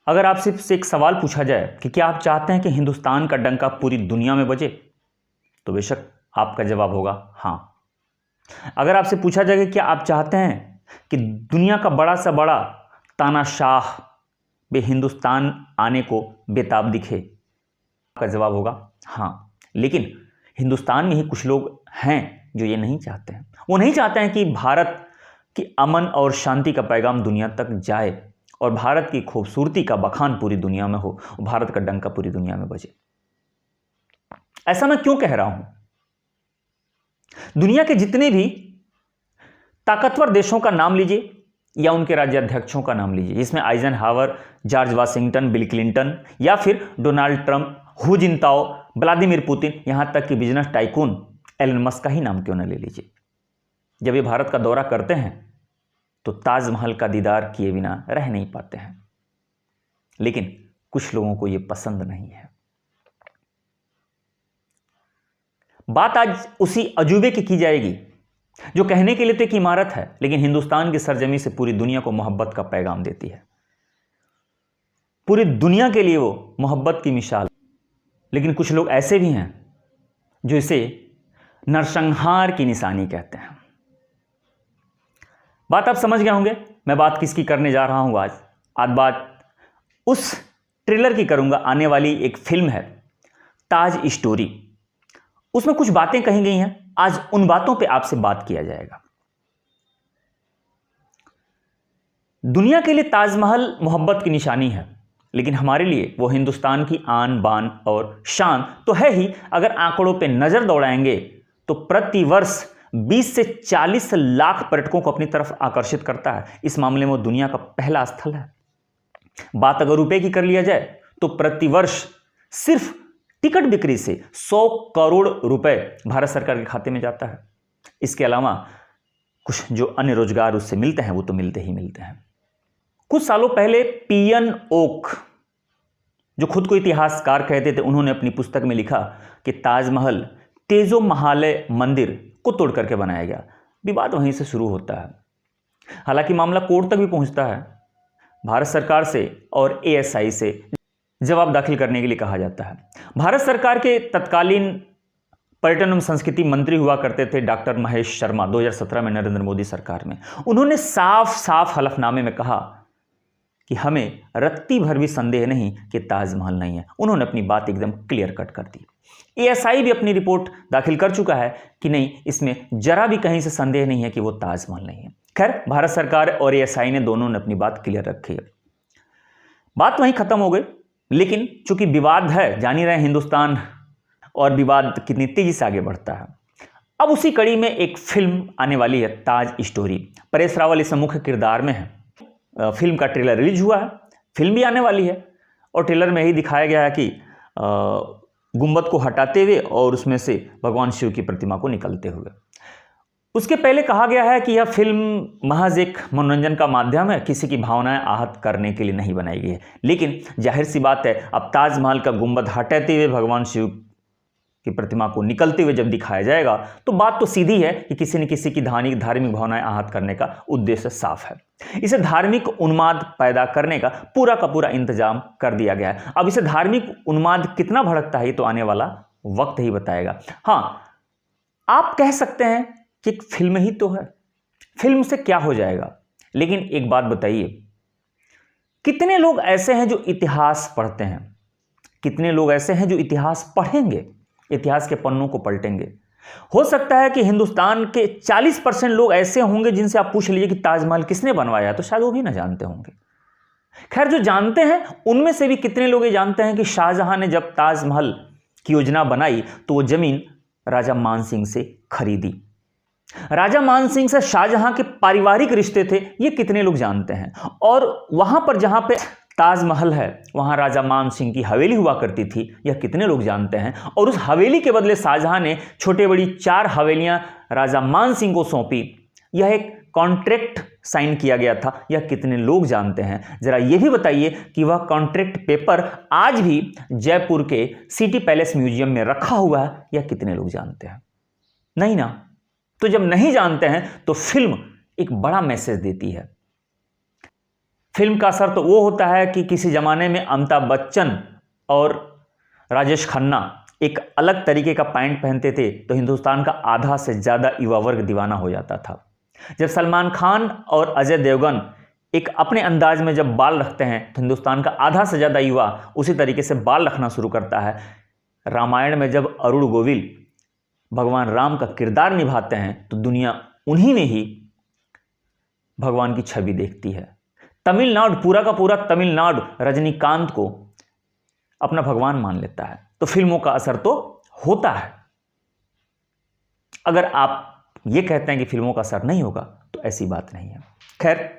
अगर आपसे से एक सवाल पूछा जाए कि क्या आप चाहते हैं कि हिंदुस्तान का डंका पूरी दुनिया में बजे, तो बेशक आपका जवाब होगा हाँ। अगर आपसे पूछा जाए कि क्या आप चाहते हैं कि दुनिया का बड़ा से बड़ा तानाशाह भी हिंदुस्तान आने को बेताब दिखे, आपका जवाब होगा हाँ। लेकिन हिंदुस्तान में ही कुछ लोग हैं जो ये नहीं चाहते हैं। वो नहीं चाहते हैं कि भारत की अमन और शांति का पैगाम दुनिया तक जाए और भारत की खूबसूरती का बखान पूरी दुनिया में हो, भारत का डंका पूरी दुनिया में बजे। ऐसा मैं क्यों कह रहा हूं? दुनिया के जितने भी ताकतवर देशों का नाम लीजिए या उनके राज्याध्यक्षों का नाम लीजिए, जिसमें Eisenhower, George Washington, bill Clinton या फिर Donald Trump, who जिनताओ, Vladimir Putin, यहां तक कि बिजनेस टाइकून एलन मस्क का ही नाम क्यों न ले लीजिए। जब ये भारत का दौरा करते हैं तो ताजमहल का दीदार किए बिना रह नहीं पाते हैं। लेकिन कुछ लोगों को यह पसंद नहीं है। बात आज उसी अजूबे की जाएगी जो कहने के लिए तो एक इमारत है, लेकिन हिंदुस्तान की सरजमी से पूरी दुनिया को मोहब्बत का पैगाम देती है। पूरी दुनिया के लिए वो मोहब्बत की मिसाल। लेकिन कुछ लोग ऐसे भी हैं जो इसे नरसंहार की निशानी कहते हैं। बात आप समझ गए होंगे मैं बात किसकी करने जा रहा हूं। आज बात उस ट्रेलर की करूंगा। आने वाली एक फिल्म है ताज स्टोरी, उसमें कुछ बातें कही गई हैं। आज उन बातों पे आपसे बात किया जाएगा। दुनिया के लिए ताजमहल मोहब्बत की निशानी है, लेकिन हमारे लिए वो हिंदुस्तान की आन बान और शान तो है ही। अगर आंकड़ों पे नजर दौड़ाएंगे तो प्रतिवर्ष 20 से 40 लाख पर्यटकों को अपनी तरफ आकर्षित करता है। इस मामले में वो दुनिया का पहला स्थल है। बात अगर रुपए की कर लिया जाए तो प्रतिवर्ष सिर्फ टिकट बिक्री से 100 करोड़ रुपए भारत सरकार के खाते में जाता है। इसके अलावा कुछ जो अन्य रोजगार उससे मिलते हैं वो तो मिलते ही मिलते हैं। कुछ सालों पहले पियन ओक, जो खुद को इतिहासकार कहते थे, उन्होंने अपनी पुस्तक में लिखा कि ताजमहल तेजो महालय मंदिर को तोड़ करके बनाया गया। विवाद वहीं से शुरू होता है। हालांकि मामला कोर्ट तक भी पहुंचता है। भारत सरकार से और एएसआई से जवाब दाखिल करने के लिए कहा जाता है। भारत सरकार के तत्कालीन पर्यटन एवं संस्कृति मंत्री हुआ करते थे डॉक्टर महेश शर्मा, 2017 में नरेंद्र मोदी सरकार में। उन्होंने साफ साफ हलफनामे में कहा कि हमें रत्ती भर भी संदेह नहीं कि ताजमहल नहीं है। उन्होंने अपनी बात एकदम क्लियर कट कर दी। एएसआई भी अपनी रिपोर्ट दाखिल कर चुका है कि नहीं, इसमें जरा भी कहीं से संदेह नहीं है कि वो ताजमहल नहीं है। खैर, भारत सरकार और एएसआई ने दोनों ने अपनी बात क्लियर रखी है। बात वहीं खत्म हो गई। लेकिन चूंकि विवाद है, जान ही रहे हिंदुस्तान और विवाद कितनी तेजी से आगे बढ़ता है। अब उसी कड़ी में एक फिल्म आने वाली है ताज स्टोरी। परेश रावल इसमें मुख्य किरदार में है। फिल्म का ट्रेलर रिलीज हुआ है, फिल्म भी आने वाली है और ट्रेलर में यही दिखाया गया है कि गुंबद को हटाते हुए और उसमें से भगवान शिव की प्रतिमा को निकलते हुए। उसके पहले कहा गया है कि यह फिल्म महज एक मनोरंजन का माध्यम है, किसी की भावनाएं आहत करने के लिए नहीं बनाई गई है। लेकिन जाहिर सी बात है, अब ताजमहल का गुंबद हटाते हुए भगवान शिव की प्रतिमा को निकलते हुए जब दिखाया जाएगा तो बात तो सीधी है कि किसी न किसी की धार्मिक भावनाएं आहत करने का उद्देश्य साफ है। इसे धार्मिक उन्माद पैदा करने का पूरा इंतजाम कर दिया गया है। अब इसे धार्मिक उन्माद कितना भड़कता है ये तो आने वाला वक्त ही बताएगा। हाँ, आप कह सकते हैं कि एक फिल्म ही तो है, फिल्म से क्या हो जाएगा। लेकिन एक बात बताइए, कितने लोग ऐसे हैं जो इतिहास पढ़ते हैं? कितने लोग ऐसे हैं जो इतिहास पढ़ेंगे, इतिहास के पन्नों को पलटेंगे? हो सकता है कि हिंदुस्तान के 40% लोग ऐसे होंगे जिनसे आप पूछ लीजिए कि ताजमहल किसने बनवाया, तो शायद वो भी ना जानते होंगे। खैर, जो जानते हैं उनमें से भी कितने लोग ये जानते हैं कि शाहजहां ने जब ताजमहल की योजना बनाई तो वो जमीन राजा मान सिंह से खरीदी। राजा मान सिंह से शाहजहां के पारिवारिक रिश्ते थे, ये कितने लोग जानते हैं? और वहां पर जहां पे ताजमहल है वहां राजा मान सिंह की हवेली हुआ करती थी, यह कितने लोग जानते हैं? और उस हवेली के बदले शाहजहां ने छोटे बड़ी 4 हवेलियां राजा मान सिंह को सौंपी। यह एक कॉन्ट्रैक्ट साइन किया गया था, यह कितने लोग जानते हैं? जरा यह भी बताइए कि वह कॉन्ट्रैक्ट पेपर आज भी जयपुर के सिटी पैलेस म्यूजियम में रखा हुआ है, यह कितने लोग जानते हैं? नहीं ना। तो जब नहीं जानते हैं तो फिल्म एक बड़ा मैसेज देती है। फिल्म का असर तो वो होता है कि किसी ज़माने में अमिताभ बच्चन और राजेश खन्ना एक अलग तरीके का पैंट पहनते थे तो हिंदुस्तान का आधा से ज़्यादा युवा वर्ग दीवाना हो जाता था। जब सलमान खान और अजय देवगन एक अपने अंदाज में जब बाल रखते हैं तो हिंदुस्तान का आधा से ज़्यादा युवा उसी तरीके से बाल रखना शुरू करता है। रामायण में जब अरुण गोविल भगवान राम का किरदार निभाते हैं तो दुनिया उन्हीं में ही भगवान की छवि देखती है। तमिलनाडु, पूरा का पूरा तमिलनाडु रजनीकांत को अपना भगवान मान लेता है। तो फिल्मों का असर तो होता है। अगर आप ये कहते हैं कि फिल्मों का असर नहीं होगा तो ऐसी बात नहीं है। खैर,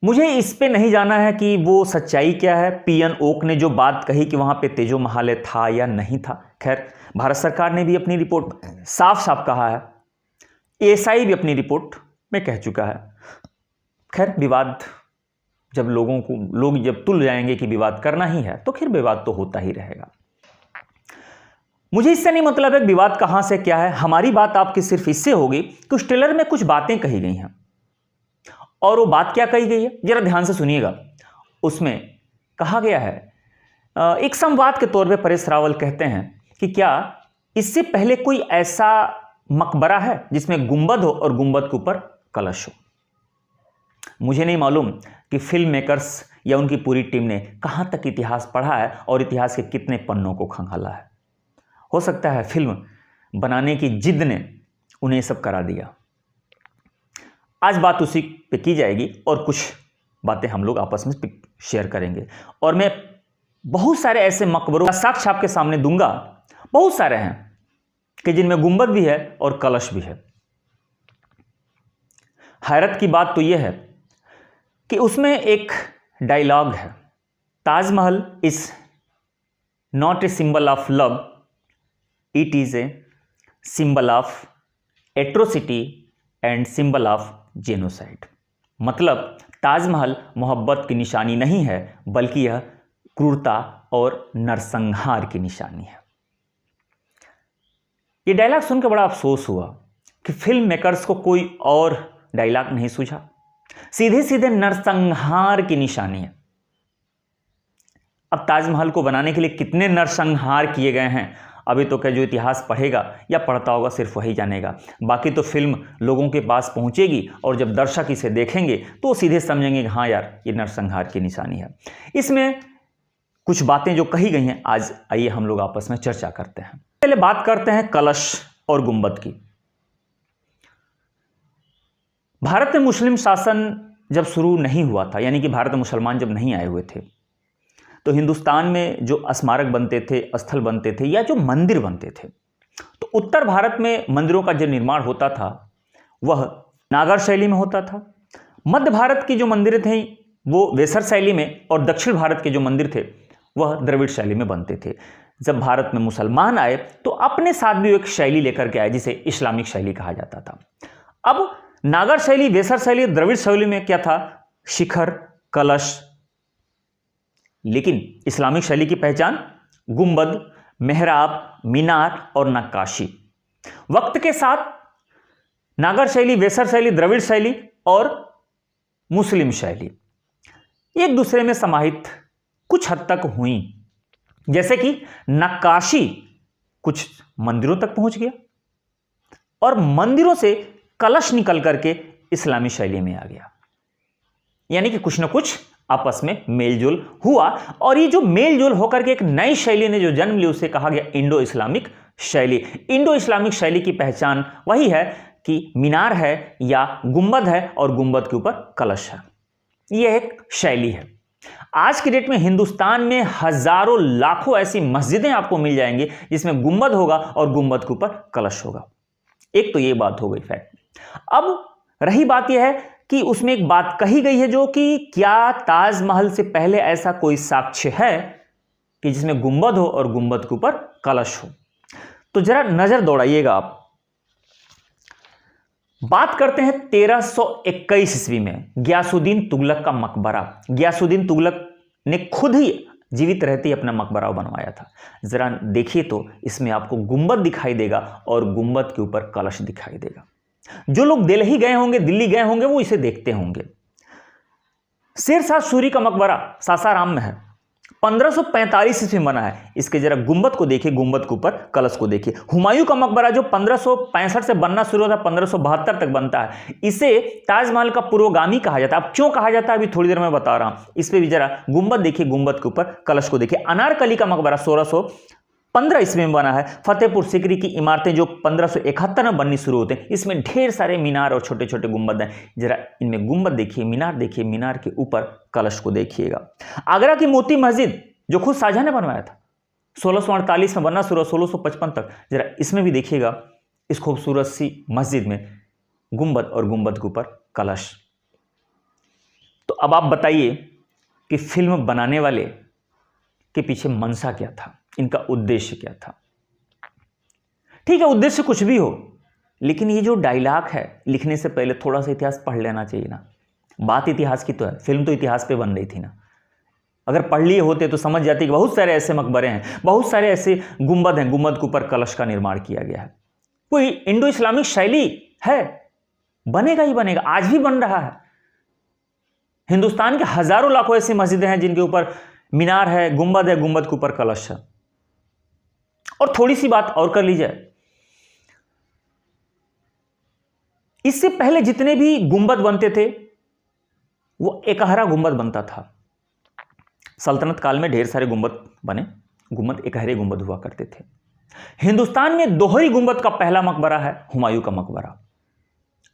मुझे इस पे नहीं जाना है कि वो सच्चाई क्या है, पीएन ओक ने जो बात कही कि वहां पे तेजो महाले था या नहीं था। खैर, भारत सरकार ने भी अपनी रिपोर्ट साफ साफ कहा है, एएसआई भी अपनी रिपोर्ट में कह चुका है। खैर, विवाद जब लोग जब तुल जाएंगे कि विवाद करना ही है तो फिर विवाद तो होता ही रहेगा। मुझे इससे नहीं मतलब है विवाद कहां से क्या है। हमारी बात आपकी सिर्फ इससे होगी कि उस ट्रेलर में कुछ बातें कही गई हैं और वो बात क्या कही गई है जरा ध्यान से सुनिएगा। उसमें कहा गया है, एक संवाद के तौर पे परेश रावल कहते हैं कि क्या इससे पहले कोई ऐसा मकबरा है जिसमें गुंबद हो और गुंबद के ऊपर कलश हो। मुझे नहीं मालूम कि फिल्म मेकर्स या उनकी पूरी टीम ने कहां तक इतिहास पढ़ा है और इतिहास के कितने पन्नों को खंगाला है। हो सकता है फिल्म बनाने की जिद ने उन्हें सब करा दिया। आज बात उसी पे की जाएगी और कुछ बातें हम लोग आपस में शेयर करेंगे और मैं बहुत सारे ऐसे मकबरों का साक्ष्य आपके सामने दूंगा, बहुत सारे हैं कि जिनमें गुंबद भी है और कलश भी है। हैरत की बात तो यह है कि उसमें एक डायलॉग है, Taj Mahal is not a symbol of love, it is a symbol of atrocity and symbol of genocide. मतलब ताजमहल मोहब्बत की निशानी नहीं है बल्कि यह क्रूरता और नरसंहार की निशानी है। यह डायलॉग सुनकर बड़ा अफसोस हुआ कि फिल्म मेकर्स को कोई और डायलॉग नहीं सूझा, सीधे सीधे नरसंहार की निशानी है। अब ताजमहल को बनाने के लिए कितने नरसंहार किए गए हैं अभी तो क्या जो इतिहास पढ़ेगा या पढ़ता होगा सिर्फ वही जानेगा। बाकी तो फिल्म लोगों के पास पहुंचेगी और जब दर्शक इसे देखेंगे तो वो सीधे समझेंगे कि हाँ यार ये नरसंहार की निशानी है। इसमें कुछ बातें जो कही गई हैं आज आइए हम लोग आपस में चर्चा करते हैं। पहले बात करते हैं कलश और गुंबद की। भारत में मुस्लिम शासन जब शुरू नहीं हुआ था, यानी कि भारत में मुसलमान जब नहीं आए हुए थे, तो हिंदुस्तान में जो स्मारक बनते थे, स्थल बनते थे या जो मंदिर बनते थे, तो उत्तर भारत में मंदिरों का जो निर्माण होता था वह नागर शैली में होता था। मध्य भारत की जो मंदिर थे वो वेसर शैली में और दक्षिण भारत के जो मंदिर थे वह द्रविड़ शैली में बनते थे। जब भारत में मुसलमान आए तो अपने साथ भी एक शैली लेकर के आए जिसे इस्लामिक शैली कहा जाता था। अब नागर शैली, वेसर शैली, द्रविड़ शैली में क्या था? शिखर, कलश। लेकिन इस्लामिक शैली की पहचान गुंबद, मेहराब, मीनार और नक्काशी। वक्त के साथ नागर शैली, वेसर शैली, द्रविड़ शैली और मुस्लिम शैली एक दूसरे में समाहित कुछ हद तक हुई। जैसे कि नक्काशी कुछ मंदिरों तक पहुंच गया और मंदिरों से कलश निकल करके इस्लामी शैली में आ गया, यानी कि कुछ ना कुछ आपस में मेलजोल हुआ। और ये जो मेलजोल होकर के एक नई शैली ने जो जन्म ली उसे कहा गया इंडो इस्लामिक शैली। इंडो इस्लामिक शैली की पहचान वही है कि मीनार है या गुंबद है और गुंबद के ऊपर कलश है। यह एक शैली है। आज की डेट में हिंदुस्तान में हजारों लाखों ऐसी मस्जिदें आपको मिल जाएंगी जिसमें गुंबद होगा और गुंबद के ऊपर कलश होगा। एक तो ये बात हो गई फैक्ट। अब रही बात यह है कि उसमें एक बात कही गई है जो कि क्या ताजमहल से पहले ऐसा कोई साक्ष्य है कि जिसमें गुंबद हो और गुंबद के ऊपर कलश हो। तो जरा नजर दौड़ाइएगा आप। बात करते हैं 1321 ईस्वी में गयासुद्दीन तुगलक का मकबरा। गयासुद्दीन तुगलक ने खुद ही जीवित रहते ही अपना मकबरा बनवाया था। जरा देखिए तो इसमें आपको गुंबद दिखाई देगा और गुंबद के ऊपर कलश दिखाई देगा। जो लोग दिल्ली गए होंगे वो इसे देखते होंगे। शेरशाह सूरी का मकबरा सासाराम में है, 1545 ईस्वी में बना है। इसके जरा गुंबद को देखिए, गुंबद के ऊपर कलश को देखिए। हुमायूं का मकबरा जो 1565 से बनना शुरू होता है, 1572 तक बनता है, इसे ताजमहल का पूर्वगामी कहा जाता है। अब क्यों कहा जाता है अभी थोड़ी देर में बता रहा हूं। इस पे भी जरा गुंबद देखिए, गुंबद के ऊपर कलश को देखिए। अनारकली का मकबरा 1615 ईस्वी में बना है। फतेहपुर सीकरी की इमारतें जो 1571 में बननी शुरू होते हैं, इसमें ढेर सारे मीनार और छोटे छोटे गुंबद हैं। जरा इनमें गुंबद देखिए, मीनार देखिए, मीनार के ऊपर कलश को देखिएगा। आगरा की मोती मस्जिद जो खुद शाहजहां ने बनवाया था, 1648 में बनना शुरू, 1655 तक, जरा इसमें भी देखिएगा, इस खूबसूरत सी मस्जिद में गुंबद और गुंबद के ऊपर कलश। तो अब आप बताइए कि फिल्म बनाने वाले के पीछे मंशा क्या था, इनका उद्देश्य क्या था। ठीक है, उद्देश्य कुछ भी हो, लेकिन ये जो डायलॉग है, लिखने से पहले थोड़ा सा इतिहास पढ़ लेना चाहिए ना। बात इतिहास की तो है, फिल्म तो इतिहास पे बन रही थी ना। अगर पढ़ लिए होते तो समझ जाते कि बहुत सारे ऐसे मकबरे हैं, बहुत सारे ऐसे गुंबद हैं, गुंबद के ऊपर कलश का निर्माण किया गया है। कोई इंडो इस्लामिक शैली है, बनेगा ही बनेगा, आज भी बन रहा है। हिंदुस्तान के हजारों लाखों ऐसी मस्जिदें हैं जिनके ऊपर मीनार है, गुंबद के ऊपर कलश है। और थोड़ी सी बात और कर लीजिए, इससे पहले जितने भी गुंबद बनते थे वो एकहरा गुंबद बनता था। सल्तनत काल में ढेर सारे गुंबद बने, गुंबद एकहरे गुंबद हुआ करते थे। हिंदुस्तान में दोहरी गुंबद का पहला मकबरा है हुमायूं का मकबरा।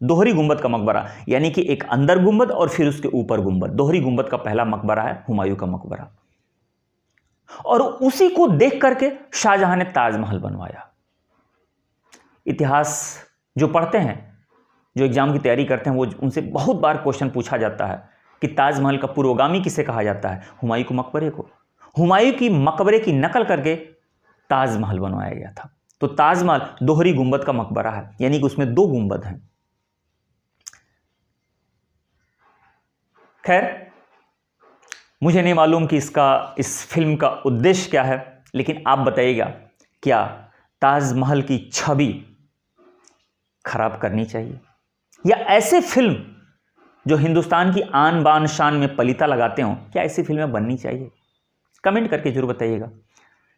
दोहरी गुंबद का मकबरा यानी कि एक अंदर गुंबद और फिर उसके ऊपर गुंबद, दोहरी गुंबद का पहला मकबरा है हुमायूं का मकबरा। और उसी को देख करके शाहजहां ने ताजमहल बनवाया। इतिहास जो पढ़ते हैं, जो एग्जाम की तैयारी करते हैं, वो उनसे बहुत बार क्वेश्चन पूछा जाता है कि ताजमहल का पूर्वगामी किसे कहा जाता है। हुमायूं के मकबरे को। हुमायूं की मकबरे की नकल करके ताजमहल बनवाया गया था। तो ताजमहल दोहरी गुंबद का मकबरा है, यानी कि उसमें दो गुंबद हैं। खैर, मुझे नहीं मालूम कि इस फिल्म का उद्देश्य क्या है, लेकिन आप बताइएगा, क्या ताजमहल की छवि खराब करनी चाहिए, या ऐसे फिल्म जो हिंदुस्तान की आन बान शान में पलीता लगाते हो, क्या ऐसी फिल्में बननी चाहिए? कमेंट करके जरूर बताइएगा।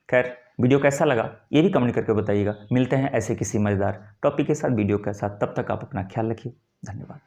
खैर, वीडियो कैसा लगा ये भी कमेंट करके बताइएगा। मिलते हैं ऐसे किसी मजेदार टॉपिक के साथ, वीडियो के साथ। तब तक आप अपना ख्याल रखिए। धन्यवाद।